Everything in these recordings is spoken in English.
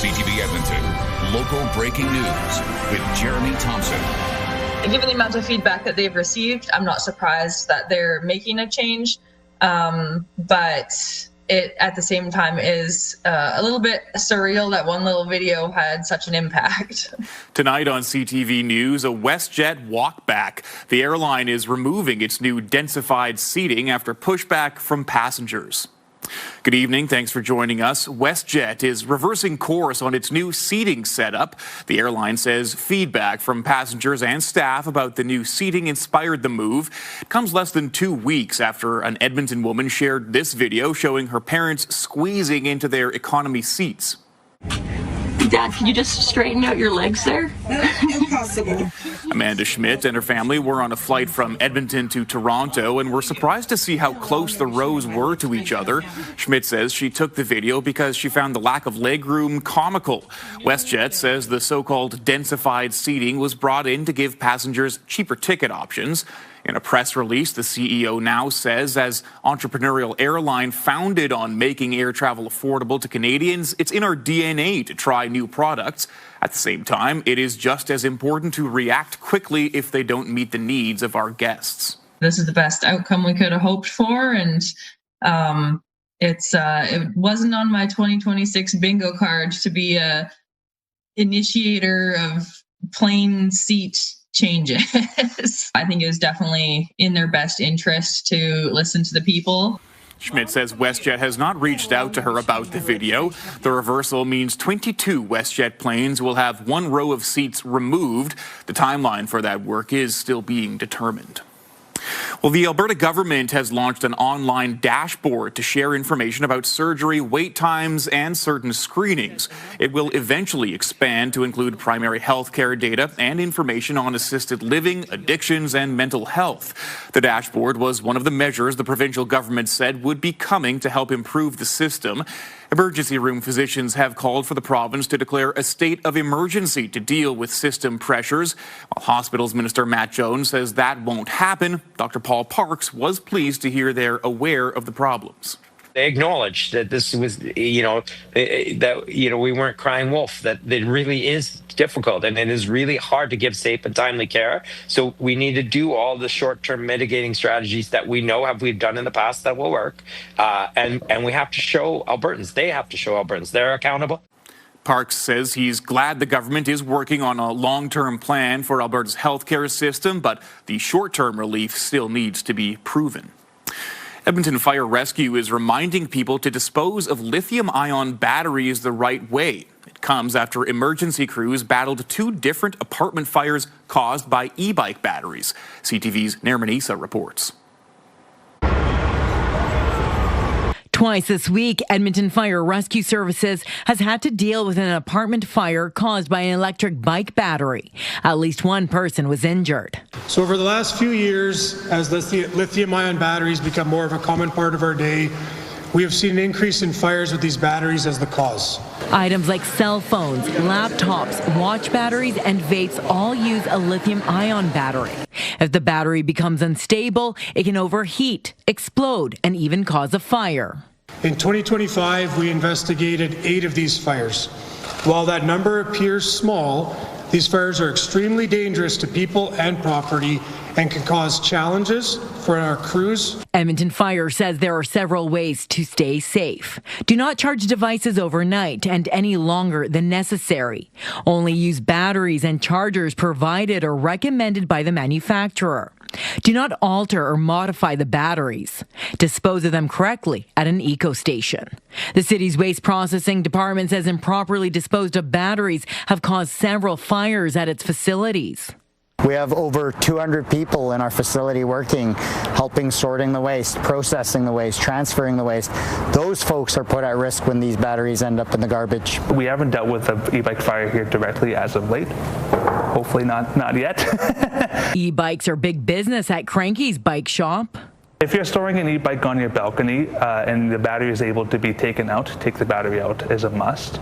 CTV Edmonton, local breaking news with Jeremy Thompson. Given the amount of feedback that they've received, I'm not surprised that they're making a change, but it at the same time is a little bit surreal that one little video had such an impact. Tonight on CTV News, a WestJet walkback. The airline is removing its new densified seating after pushback from passengers. Good evening. Thanks for joining us. WestJet is reversing course on its new seating setup. The airline says feedback from passengers and staff about the new seating inspired the move. It comes less than 2 weeks after an Edmonton woman shared this video showing her parents squeezing into their economy seats. Dad, can you just straighten out your legs there? Impossible. Amanda Schmidt and her family were on a flight from Edmonton to Toronto and were surprised to see how close the rows were to each other. Schmidt says she took the video because she found the lack of legroom comical. WestJet says the so-called densified seating was brought in to give passengers cheaper ticket options. In a press release, the CEO now says, as entrepreneurial airline founded on making air travel affordable to Canadians, it's in our DNA to try new products. At the same time, it is just as important to react quickly if they don't meet the needs of our guests. This is the best outcome we could have hoped for, and it wasn't on my 2026 bingo card to be a initiator of plane seat changes. I think it was definitely in their best interest to listen to the people. Schmidt says WestJet has not reached out to her about the video. The reversal means 22 WestJet planes will have one row of seats removed. The timeline for that work is still being determined. Well, the Alberta government has launched an online dashboard to share information about surgery, wait times, and certain screenings. It will eventually expand to include primary health care data and information on assisted living, addictions, and mental health. The dashboard was one of the measures the provincial government said would be coming to help improve the system. Emergency room physicians have called for the province to declare a state of emergency to deal with system pressures. While Hospitals Minister Matt Jones says that won't happen, Dr. Paul Parks was pleased to hear they're aware of the problems. They acknowledged that this was, we weren't crying wolf, that it really is difficult and it is really hard to give safe and timely care. So we need to do all the short-term mitigating strategies that we've done in the past that will work. And we have to show Albertans, they're accountable. Parks says he's glad the government is working on a long-term plan for Alberta's healthcare system, but the short-term relief still needs to be proven. Edmonton Fire Rescue is reminding people to dispose of lithium-ion batteries the right way. It comes after emergency crews battled 2 different apartment fires caused by e-bike batteries. CTV's Nermanisa reports. Twice this week, Edmonton Fire Rescue Services has had to deal with an apartment fire caused by an electric bike battery. At least one person was injured. So over the last few years, as lithium-ion batteries become more of a common part of our day, we have seen an increase in fires with these batteries as the cause. Items like cell phones, laptops, watch batteries, and vapes all use a lithium-ion battery. If the battery becomes unstable, it can overheat, explode, and even cause a fire. In 2025, we investigated 8 of these fires. While that number appears small, these fires are extremely dangerous to people and property and can cause challenges for our crews. Edmonton Fire says there are several ways to stay safe. Do not charge devices overnight and any longer than necessary. Only use batteries and chargers provided or recommended by the manufacturer. Do not alter or modify the batteries. Dispose of them correctly at an eco-station. The city's waste processing department says improperly disposed of batteries have caused several fires at its facilities. We have over 200 people in our facility working, helping sorting the waste, processing the waste, transferring the waste. Those folks are put at risk when these batteries end up in the garbage. We haven't dealt with an e-bike fire here directly as of late. Hopefully not yet. E-bikes are big business at Cranky's Bike Shop. If you're storing an e-bike on your balcony and the battery is able to be taken out, take the battery out is a must.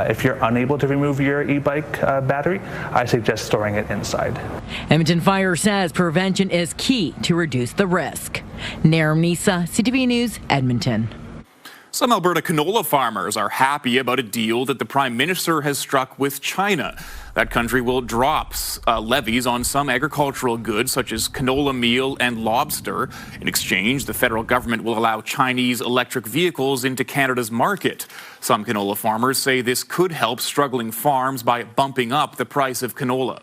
If you're unable to remove your e-bike battery, I suggest storing it inside. Edmonton Fire says prevention is key to reduce the risk. Nermanisa, CTV News, Edmonton. Some Alberta canola farmers are happy about a deal that the Prime Minister has struck with China. That country will drop levies on some agricultural goods such as canola meal and lobster. In exchange, the federal government will allow Chinese electric vehicles into Canada's market. Some canola farmers say this could help struggling farms by bumping up the price of canola.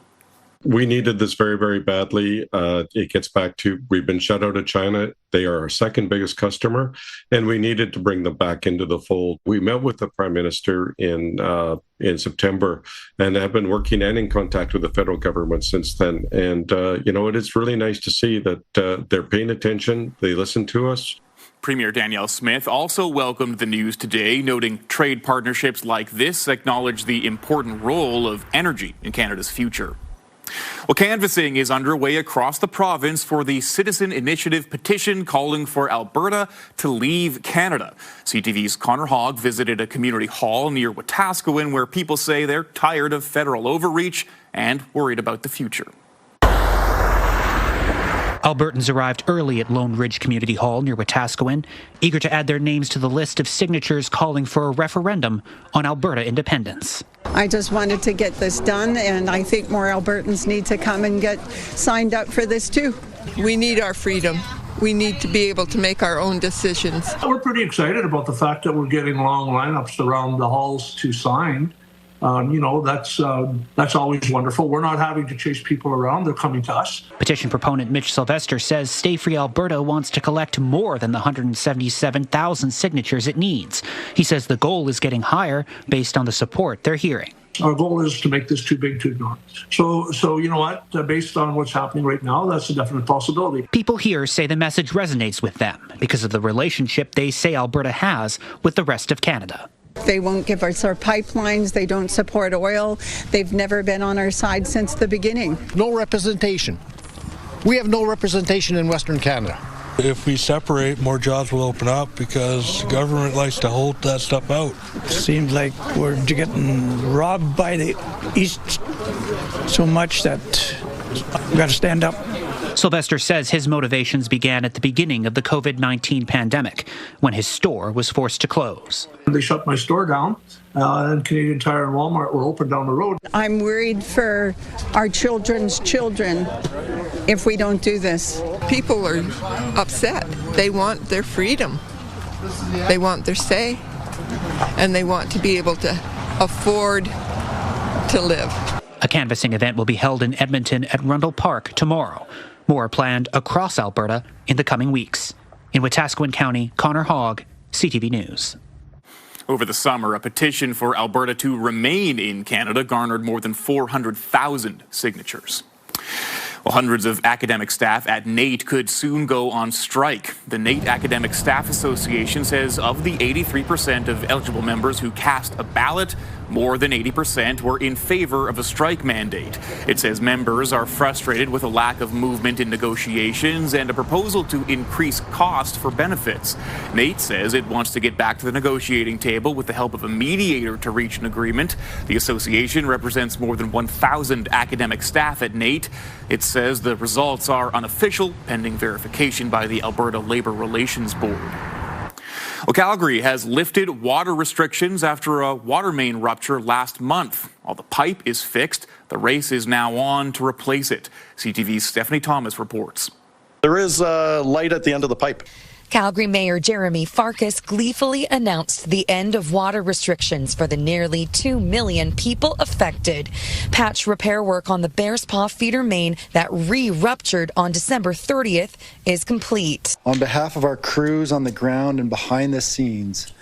We needed this very, very badly. It gets back to we've been shut out of China. They are our second biggest customer, and we needed to bring them back into the fold. We met with the Prime Minister in September and have been working and in contact with the federal government since then. And, it is really nice to see that they're paying attention. They listen to us. Premier Danielle Smith also welcomed the news today, noting trade partnerships like this acknowledge the important role of energy in Canada's future. Well, canvassing is underway across the province for the Citizen Initiative petition calling for Alberta to leave Canada. CTV's Connor Hogg visited a community hall near Wetaskiwin where people say they're tired of federal overreach and worried about the future. Albertans arrived early at Lone Ridge Community Hall near Wetaskiwin, eager to add their names to the list of signatures calling for a referendum on Alberta independence. I just wanted to get this done, and I think more Albertans need to come and get signed up for this too. We need our freedom. We need to be able to make our own decisions. We're pretty excited about the fact that we're getting long lineups around the halls to sign. That's always wonderful. We're not having to chase people around. They're coming to us. Petition proponent Mitch Sylvester says Stay Free Alberta wants to collect more than the 177,000 signatures it needs. He says the goal is getting higher based on the support they're hearing. Our goal is to make this too big to ignore. So you know what? Based on what's happening right now, that's a definite possibility. People here say the message resonates with them because of the relationship they say Alberta has with the rest of Canada. They won't give us our pipelines. They don't support oil. They've never been on our side since the beginning. No representation. We have no representation in Western Canada. If we separate, more jobs will open up because the government likes to hold that stuff out. Seems like we're getting robbed by the East so much that we've got to stand up. Sylvester says his motivations began at the beginning of the COVID-19 pandemic, when his store was forced to close. They shut my store down, and Canadian Tire and Walmart were open down the road. I'm worried for our children's children if we don't do this. People are upset. They want their freedom. They want their say, and they want to be able to afford to live. A canvassing event will be held in Edmonton at Rundle Park tomorrow. More are planned across Alberta in the coming weeks. In Wetaskiwin County, Connor Hogg, CTV News. Over the summer, a petition for Alberta to remain in Canada garnered more than 400,000 signatures. Well, hundreds of academic staff at NAIT could soon go on strike. The NAIT Academic Staff Association says of the 83% of eligible members who cast a ballot, more than 80% were in favor of a strike mandate. It says members are frustrated with a lack of movement in negotiations and a proposal to increase cost for benefits. NAIT says it wants to get back to the negotiating table with the help of a mediator to reach an agreement. The association represents more than 1,000 academic staff at NAIT. It says the results are unofficial, pending verification by the Alberta Labour Relations Board. Well, Calgary has lifted water restrictions after a water main rupture last month. While the pipe is fixed, the race is now on to replace it. CTV's Stephanie Thomas reports. There is light at the end of the pipe. Calgary Mayor Jeremy Farkas gleefully announced the end of water restrictions for the nearly 2 million people affected. Patch repair work on the Bears Paw feeder main that re-ruptured on December 30th is complete. On behalf of our crews on the ground and behind the scenes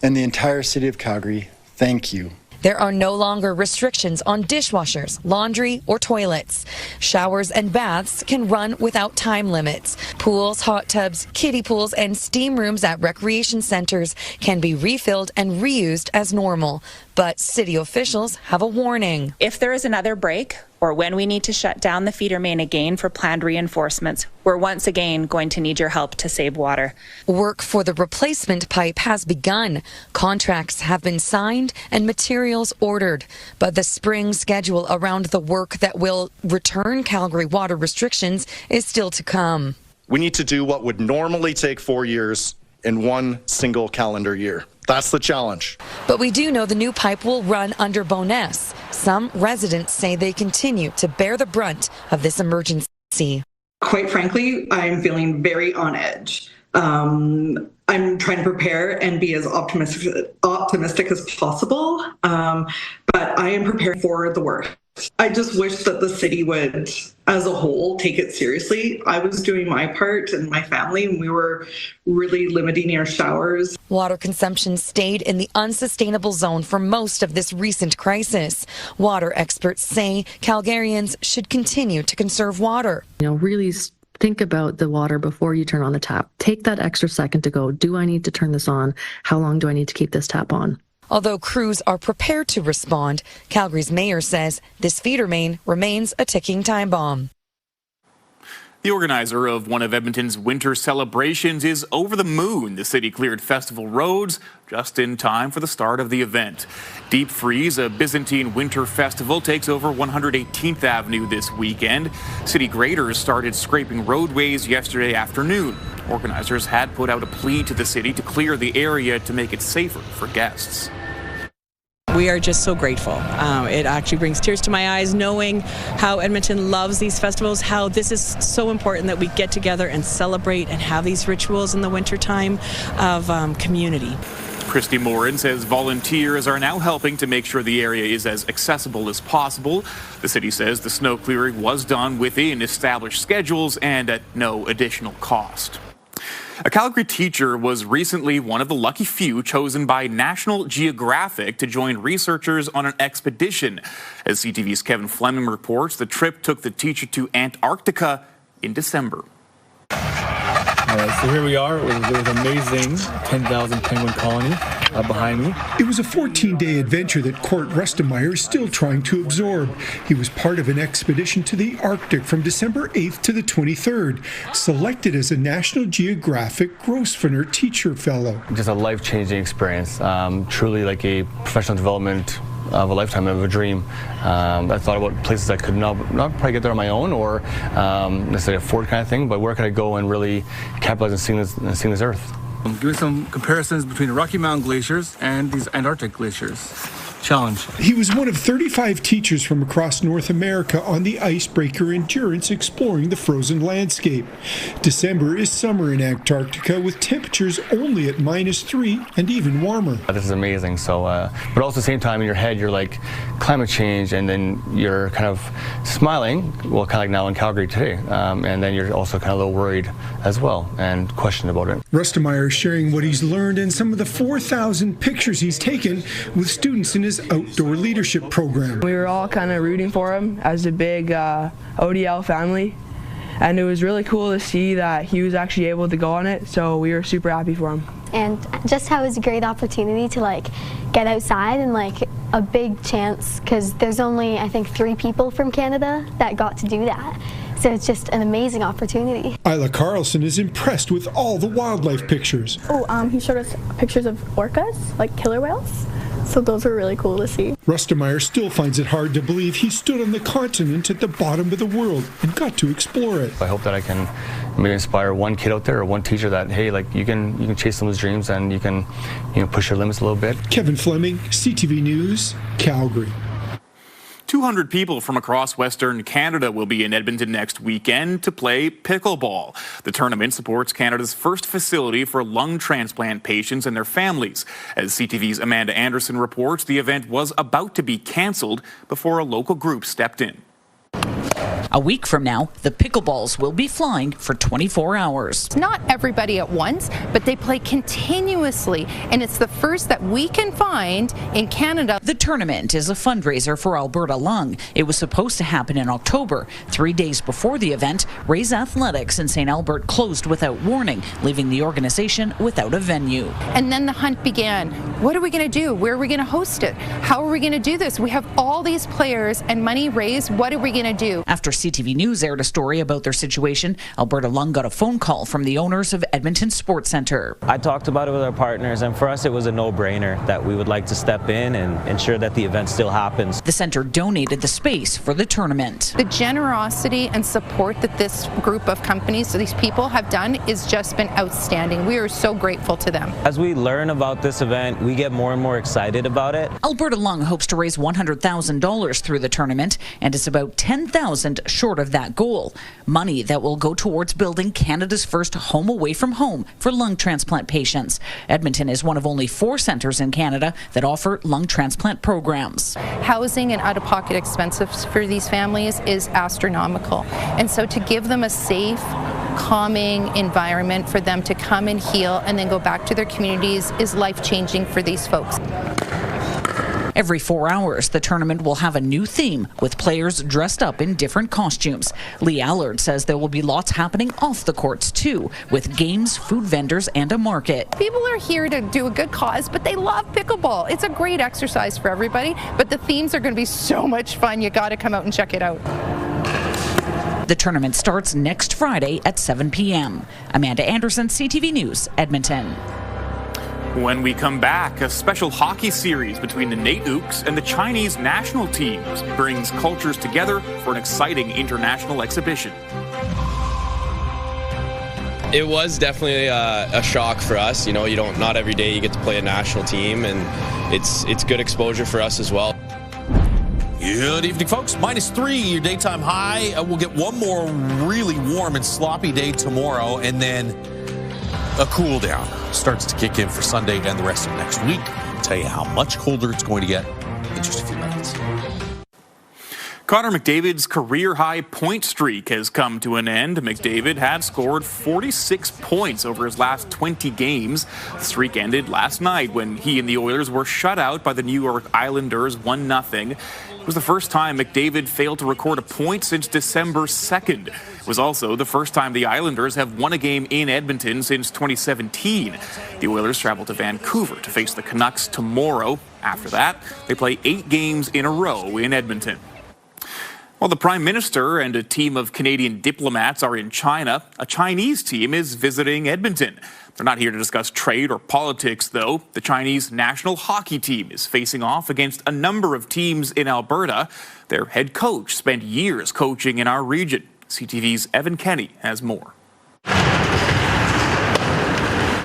and the entire city of Calgary, thank you. There are no longer restrictions on dishwashers, laundry, or toilets. Showers and baths can run without time limits. Pools, hot tubs, kiddie pools, and steam rooms at recreation centers can be refilled and reused as normal. But city officials have a warning. If there is another break, or when we need to shut down the feeder main again for planned reinforcements, we're once again going to need your help to save water. Work for the replacement pipe has begun. Contracts have been signed and materials ordered. But the spring schedule around the work that will return Calgary water restrictions is still to come. We need to do what would normally take 4 years in one single calendar year. That's the challenge. But we do know the new pipe will run under Boness. Some residents say they continue to bear the brunt of this emergency. Quite frankly, I'm feeling very on edge. I'm trying to prepare and be as optimistic as possible, but I am prepared for the worst. I just wish that the city would, as a whole, take it seriously. I was doing my part and my family, and we were really limiting our showers. Water consumption stayed in the unsustainable zone for most of this recent crisis. Water experts say Calgarians should continue to conserve water. Really think about the water before you turn on the tap. Take that extra second to go, do I need to turn this on? How long do I need to keep this tap on? Although crews are prepared to respond, Calgary's mayor says this feeder main remains a ticking time bomb. The organizer of one of Edmonton's winter celebrations is over the moon. The city cleared festival roads just in time for the start of the event. Deep Freeze, a Byzantine winter festival, takes over 118th Avenue this weekend. City graders started scraping roadways yesterday afternoon. Organizers had put out a plea to the city to clear the area to make it safer for guests. We are just so grateful. It actually brings tears to my eyes knowing how Edmonton loves these festivals, how this is so important that we get together and celebrate and have these rituals in the wintertime of community. Christy Morin says volunteers are now helping to make sure the area is as accessible as possible. The city says the snow clearing was done within established schedules and at no additional cost. A Calgary teacher was recently one of the lucky few chosen by National Geographic to join researchers on an expedition. As CTV's Kevin Fleming reports, the trip took the teacher to Antarctica in December. So here we are with an amazing 10,000 penguin colony behind me. It was a 14-day adventure that Court Rustemeyer is still trying to absorb. He was part of an expedition to the Arctic from December 8th to the 23rd, selected as a National Geographic Grosvenor Teacher Fellow. Just a life-changing experience, truly like a professional development of a lifetime, of a dream. I thought about places I could not probably get there on my own or necessarily afford kind of thing, but where could I go and really capitalize on seeing this earth? I'm doing some comparisons between the Rocky Mountain glaciers and these Antarctic glaciers. Challenge. He was one of 35 teachers from across North America on the Icebreaker Endurance exploring the frozen landscape. December is summer in Antarctica with temperatures only at -3 and even warmer. This is amazing. So, but also at the same time in your head you're like climate change, and then you're kind of smiling, well, kind of like now in Calgary today, and then you're also kind of a little worried as well and questioned about it. Rustemeyer is sharing what he's learned and some of the 4,000 pictures he's taken with students in his outdoor leadership program. We were all kind of rooting for him as a big ODL family, and it was really cool to see that he was actually able to go on it, so we were super happy for him. And just how it was a great opportunity to get outside and a big chance, because there's only I think 3 people from Canada that got to do that. So it's just an amazing opportunity. Isla Carlson is impressed with all the wildlife pictures. He showed us pictures of orcas, like killer whales. So those were really cool to see. Rustemeyer still finds it hard to believe he stood on the continent at the bottom of the world and got to explore it. I hope that I can maybe inspire one kid out there or one teacher that, hey, you can chase some of those dreams and you can push your limits a little bit. Kevin Fleming, CTV News, Calgary. 200 people from across Western Canada will be in Edmonton next weekend to play pickleball. The tournament supports Canada's first facility for lung transplant patients and their families. As CTV's Amanda Anderson reports, the event was about to be cancelled before a local group stepped in. A week from now, the pickleballs will be flying for 24 hours. Not everybody at once, but they play continuously, and it's the first that we can find in Canada. The tournament is a fundraiser for Alberta Lung. It was supposed to happen in October. 3 days before the event, Rays Athletics in St. Albert closed without warning, leaving the organization without a venue. And then the hunt began. What are we going to do? Where are we going to host it? How are we going to do this? We have all these players and money raised. What are we going to do? After CTV News aired a story about their situation, Alberta Lung got a phone call from the owners of Edmonton Sports Centre. I talked about it with our partners, and for us it was a no-brainer that we would like to step in and ensure that the event still happens. The centre donated the space for the tournament. The generosity and support that this group of companies, so these people have done, is just been outstanding. We are so grateful to them. As we learn about this event, we get more and more excited about it. Alberta Lung hopes to raise $100,000 through the tournament and is about $10,000 short of that goal. Money that will go towards building Canada's first home away from home for lung transplant patients. Edmonton is one of only 4 centres in Canada that offer lung transplant programs. Housing and out-of-pocket expenses for these families is astronomical. And so to give them a safe, calming environment for them to come and heal and then go back to their communities is life-changing for these folks. Every 4 hours, the tournament will have a new theme with players dressed up in different costumes. Lee Allard says there will be lots happening off the courts too, with games, food vendors, and a market. People are here to do a good cause, but they love pickleball. It's a great exercise for everybody, but the themes are going to be so much fun. You got to come out and check it out. The tournament starts next Friday at 7 p.m. Amanda Anderson, CTV News, Edmonton. When we come back, a special hockey series between the NAIT and the Chinese national teams brings cultures together for an exciting international exhibition. It was definitely a shock for us. You know, not every day you get to play a national team, and it's good exposure for us as well. Good evening, folks. -3, your daytime high. We'll get one more really warm and sloppy day tomorrow, and then a cool down starts to kick in for Sunday and the rest of next week. I'll tell you how much colder it's going to get in just a few minutes. Connor McDavid's career-high point streak has come to an end. McDavid had scored 46 points over his last 20 games. The streak ended last night when he and the Oilers were shut out by the New York Islanders 1-0. It was the first time McDavid failed to record a point since December 2nd. It was also the first time the Islanders have won a game in Edmonton since 2017. The Oilers travel to Vancouver to face the Canucks tomorrow. After that, they play 8 games in a row in Edmonton. While the Prime Minister and a team of Canadian diplomats are in China, a Chinese team is visiting Edmonton. They're not here to discuss trade or politics, though. The Chinese national hockey team is facing off against a number of teams in Alberta. Their head coach spent years coaching in our region. CTV's Evan Kenny has more.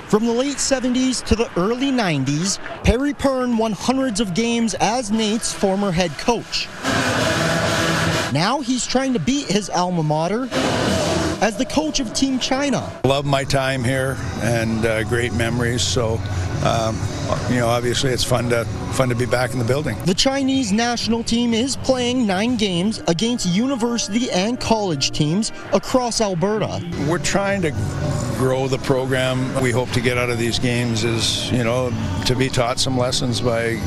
From the late 70s to the early 90s, Perry Pern won hundreds of games as NAIT's former head coach. Now he's trying to beat his alma mater as the coach of Team China. Love my time here and great memories. So, obviously it's fun to be back in the building. The Chinese national team is playing 9 games against university and college teams across Alberta. We're trying to grow the program. We hope to get out of these games is, to be taught some lessons by,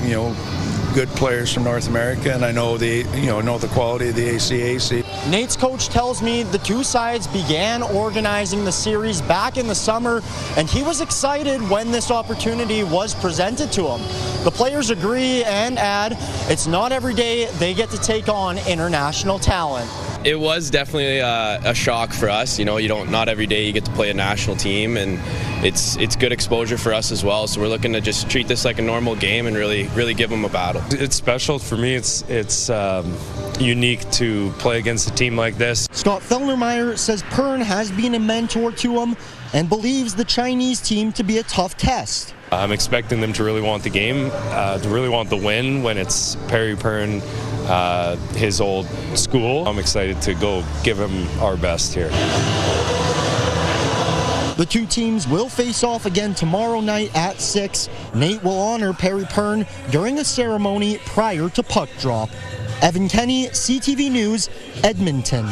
good players from North America, and I know the quality of the ACAC. NAIT's coach tells me the two sides began organizing the series back in the summer, and he was excited when this opportunity was presented to him. The players agree and add, it's not every day they get to take on international talent. It was definitely a shock for us. Not every day you get to play a national team, and it's good exposure for us as well. So we're looking to just treat this like a normal game and really give them a battle. It's special for me. It's unique to play against a team like this. Scott Fellnermeyer says Pern has been a mentor to him and believes the Chinese team to be a tough test. I'm expecting them to really want the game, to really want the win when it's Perry Pern, his old school. I'm excited to go give him our best here. The two teams will face off again tomorrow night at 6. NAIT will honor Perry Pern during a ceremony prior to puck drop. Evan Kenny, CTV News, Edmonton.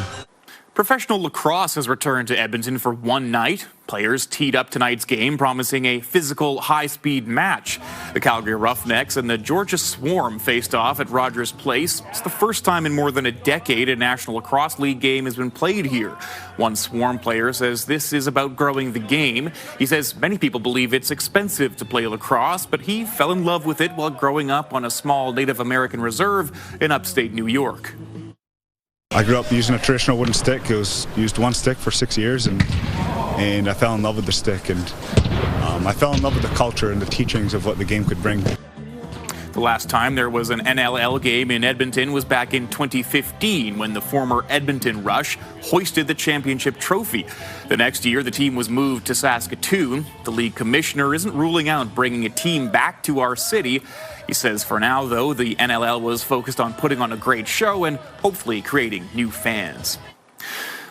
Professional lacrosse has returned to Edmonton for one night. Players teed up tonight's game, promising a physical, high-speed match. The Calgary Roughnecks and the Georgia Swarm faced off at Rogers Place. It's the first time in more than a decade a National Lacrosse League game has been played here. One Swarm player says this is about growing the game. He says many people believe it's expensive to play lacrosse, but he fell in love with it while growing up on a small Native American reserve in upstate New York. I grew up using a traditional wooden stick. It was used one stick for 6 years, and I fell in love with the stick, and I fell in love with the culture and the teachings of what the game could bring. The last time there was an NLL game in Edmonton was back in 2015 when the former Edmonton Rush hoisted the championship trophy. The next year, the team was moved to Saskatoon. The league commissioner isn't ruling out bringing a team back to our city. He says for now, though, the NLL was focused on putting on a great show and hopefully creating new fans.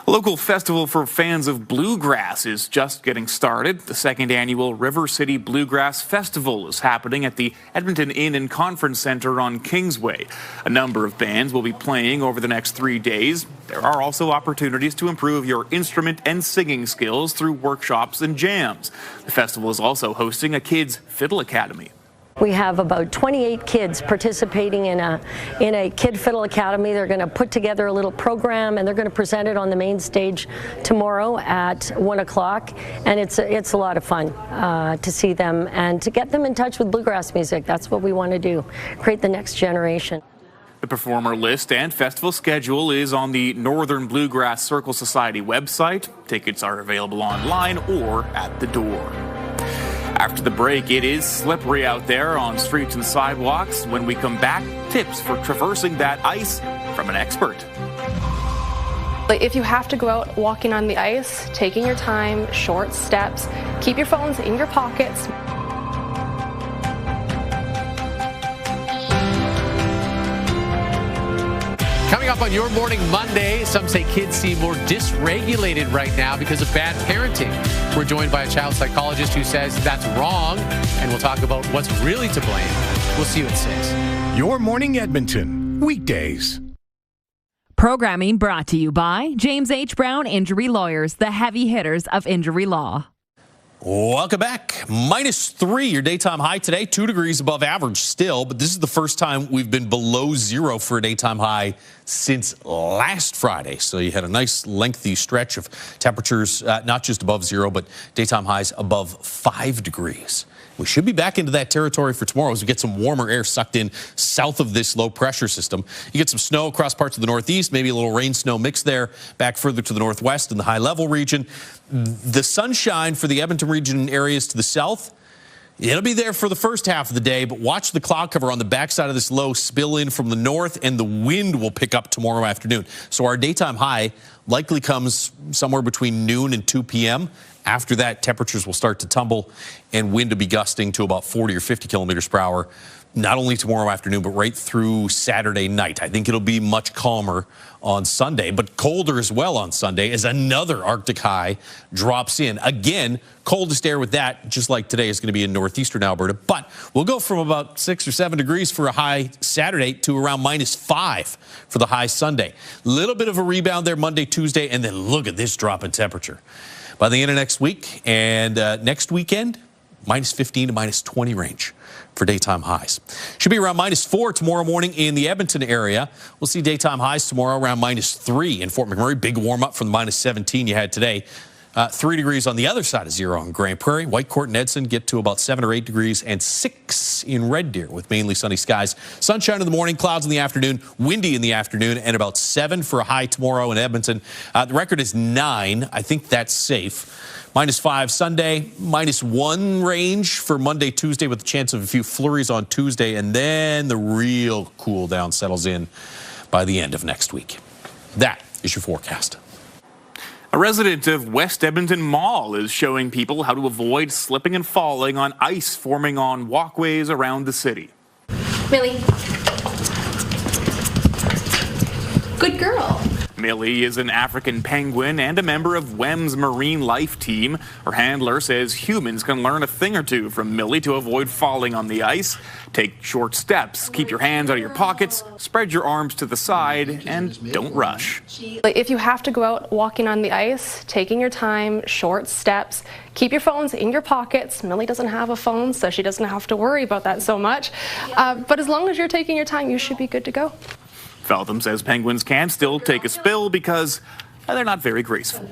A local festival for fans of Bluegrass is just getting started. The second annual River City Bluegrass Festival is happening at the Edmonton Inn and Conference Centre on Kingsway. A number of bands will be playing over the next 3 days. There are also opportunities to improve your instrument and singing skills through workshops and jams. The festival is also hosting a kids' fiddle academy. We have about 28 kids participating in a Kid Fiddle Academy. They're going to put together a little program, and they're going to present it on the main stage tomorrow at 1 o'clock. And it's a lot of fun to see them and to get them in touch with bluegrass music. That's what we want to do, create the next generation. The performer list and festival schedule is on the Northern Bluegrass Circle Society website. Tickets are available online or at the door. After the break, it is slippery out there on streets and sidewalks. When we come back, tips for traversing that ice from an expert. If you have to go out walking on the ice, taking your time, short steps, keep your phones in your pockets. Coming up on your morning Monday, some say kids seem more dysregulated right now because of bad parenting. We're joined by a child psychologist who says that's wrong, and we'll talk about what's really to blame. We'll see you at 6. Your Morning Edmonton, weekdays. Programming brought to you by James H. Brown Injury Lawyers, the heavy hitters of injury law. Welcome back. -3, your daytime high today, 2 degrees above average still, but this is the first time we've been below 0 for a daytime high since last Friday. So you had a nice lengthy stretch of temperatures, not just above 0, but daytime highs above 5 degrees. We should be back into that territory for tomorrow as we get some warmer air sucked in south of this low pressure system. You get some snow across parts of the northeast, maybe a little rain snow mix there, back further to the northwest in the high level region. The sunshine for the Edmonton region areas to the south, it'll be there for the first half of the day, but watch the cloud cover on the backside of this low spill in from the north, and the wind will pick up tomorrow afternoon. So our daytime high likely comes somewhere between noon and 2 p.m. After that, temperatures will start to tumble and wind to be gusting to about 40 or 50 kilometers per hour, not only tomorrow afternoon, but right through Saturday night. I think it'll be much calmer on Sunday, but colder as well on Sunday as another Arctic high drops in. Again, coldest air with that, just like today, is going to be in northeastern Alberta, but we'll go from about 6 or 7 degrees for a high Saturday to around -5 for the high Sunday. Little bit of a rebound there Monday, Tuesday, and then look at this drop in temperature. By the end of next week and next weekend, -15 to -20 range for daytime highs. Should be around -4 tomorrow morning in the Edmonton area. We'll see daytime highs tomorrow around -3 in Fort McMurray. Big warm up from the -17 you had today. 3 degrees on the other side of 0 in Grand Prairie. Whitecourt and Edson get to about 7 or 8 degrees, and 6 in Red Deer with mainly sunny skies. Sunshine in the morning, clouds in the afternoon, windy in the afternoon, and about 7 for a high tomorrow in Edmonton. The record is 9. I think that's safe. -5 Sunday, -1 range for Monday, Tuesday, with a chance of a few flurries on Tuesday, and then the real cool down settles in by the end of next week. That is your forecast. A resident of West Edmonton Mall is showing people how to avoid slipping and falling on ice forming on walkways around the city. Millie. Good girl. Millie is an African penguin and a member of WEM's marine life team. Her handler says humans can learn a thing or two from Millie to avoid falling on the ice. Take short steps, keep your hands out of your pockets, spread your arms to the side, and don't rush. If you have to go out walking on the ice, taking your time, short steps, keep your phones in your pockets. Millie doesn't have a phone, so she doesn't have to worry about that so much. But as long as you're taking your time, you should be good to go. Feltham says penguins can still take a spill because they're not very graceful.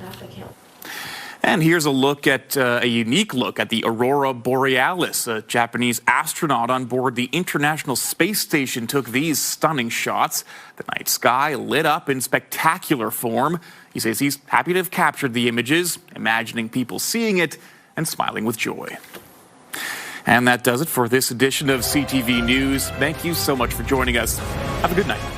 And here's a look at a unique look at the aurora borealis. A Japanese astronaut on board the International Space Station took these stunning shots. The night sky lit up in spectacular form. He says he's happy to have captured the images, imagining people seeing it and smiling with joy. And that does it for this edition of CTV News. Thank you so much for joining us. Have a good night.